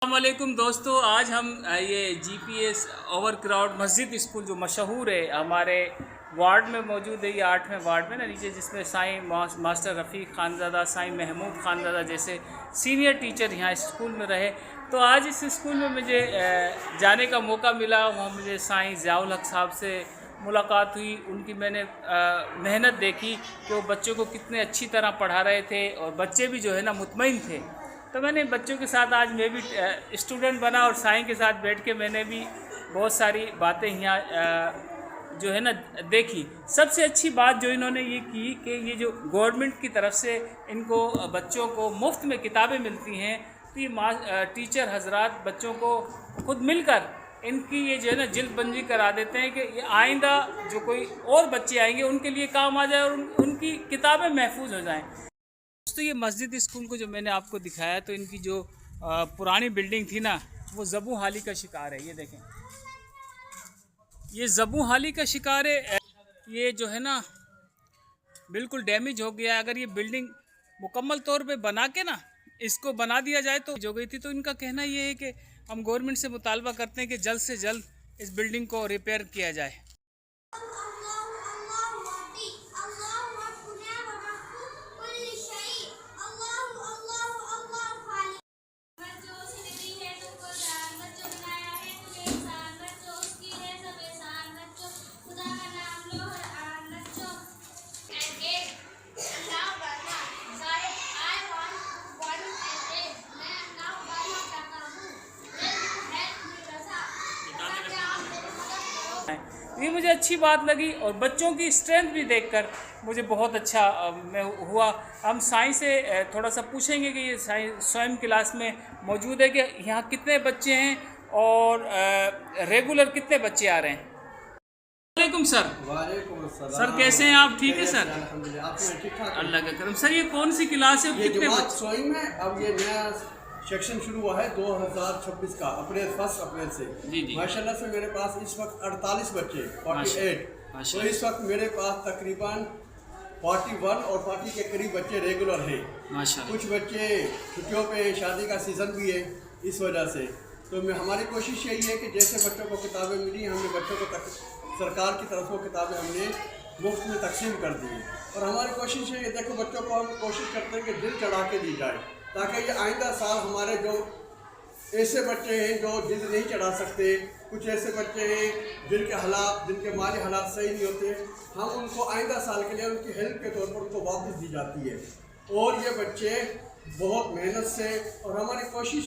अस्सलामुअलैकुम दोस्तों, आज हम ये जीपीएस ओवरक्राउड मस्जिद स्कूल जो मशहूर है हमारे वार्ड में मौजूद है। ये 8वें वार्ड में ना नीचे, जिसमें साईं मास्टर रफ़ीक खानज़ादा, साईं महमूद खानज़ादा जैसे सीनियर टीचर यहाँ स्कूल में रहे। तो आज इस स्कूल में मुझे जाने का मौका मिला। वहाँ मुझे साईं ज़ियाउल हक साहब से मुलाकात हुई। उनकी मैंने मेहनत देखी कि वो बच्चों को कितने अच्छी तरह पढ़ा रहे थे और बच्चे भी जो है ना मुतमईन थे। तो मैंने बच्चों के साथ आज मैं भी स्टूडेंट बना और साईं के साथ बैठ के मैंने भी बहुत सारी बातें यहाँ जो है ना देखी। सबसे अच्छी बात जो इन्होंने ये की कि ये जो गवर्नमेंट की तरफ से इनको बच्चों को मुफ्त में किताबें मिलती हैं, तो ये टीचर हजरात बच्चों को खुद मिलकर इनकी ये जो है ना जिल्दबंदी करा देते हैं कि ये आइंदा जो कोई और बच्चे आएंगे उनके लिए काम आ जाए और उनकी किताबें महफूज हो जाएं। दोस्तों, ये मस्जिद स्कूल को जो मैंने आपको दिखाया, तो इनकी जो पुरानी बिल्डिंग थी ना, वो ज़बू हाली का शिकार है। ये देखें, ये ज़बू हाली का शिकार है। ये जो है ना बिल्कुल डैमेज हो गया है। अगर ये बिल्डिंग मुकम्मल तौर पे बना के ना इसको बना दिया जाए तो जो गई थी। तो इनका कहना ये है कि हम गवर्नमेंट से मुतालबा करते हैं कि जल्द से जल्द इस बिल्डिंग को रिपेयर किया जाए। ये मुझे अच्छी बात लगी और बच्चों की स्ट्रेंथ भी देखकर मुझे बहुत अच्छा मैं हुआ। हम साईं से थोड़ा सा पूछेंगे कि ये साईं स्वयं क्लास में मौजूद है कि यहाँ कितने बच्चे हैं और रेगुलर कितने बच्चे आ रहे हैं। वालेकुम सर। वालेकुम अस्सलाम। सर कैसे हैं आप? ठीक है सर, अल्हम्दुलिल्लाह। आप ठीक ठाक? अल्लाह का करम। सर ये कौन सी क्लास है? ये कितने जमात बच्चे? स्वयं में अब ये नया सेक्शन शुरू हुआ है 2026 का, अप्रैल 1 अप्रैल से। जी जी। माशाल्लाह से मेरे पास इस वक्त 48 बच्चे 48। तो इस वक्त मेरे पास तकरीबन 41 और 40 के करीब बच्चे रेगुलर हैं। माशाल्लाह। कुछ बच्चे छुट्टियों पे, शादी का सीज़न भी है, इस वजह से। तो हमारी कोशिश यही है कि जैसे बच्चों को किताबें मिली, हमने बच्चों को सरकार की तरफ से किताबें हमने मुफ्त में तकसीम कर दी। और हमारी कोशिश है, देखो बच्चों को हम कोशिश करते हैं कि दिल चढ़ा के दी जाए, ताकि ये आइंदा साल हमारे जो ऐसे बच्चे हैं जो दिल नहीं चढ़ा सकते, कुछ ऐसे बच्चे हैं जिनके हालात, जिनके माली हालात सही नहीं होते, हम उनको आइंदा साल के लिए उनकी हेल्प के तौर पर उनको वापस दी जाती है। और ये बच्चे बहुत मेहनत से, और हमारी कोशिश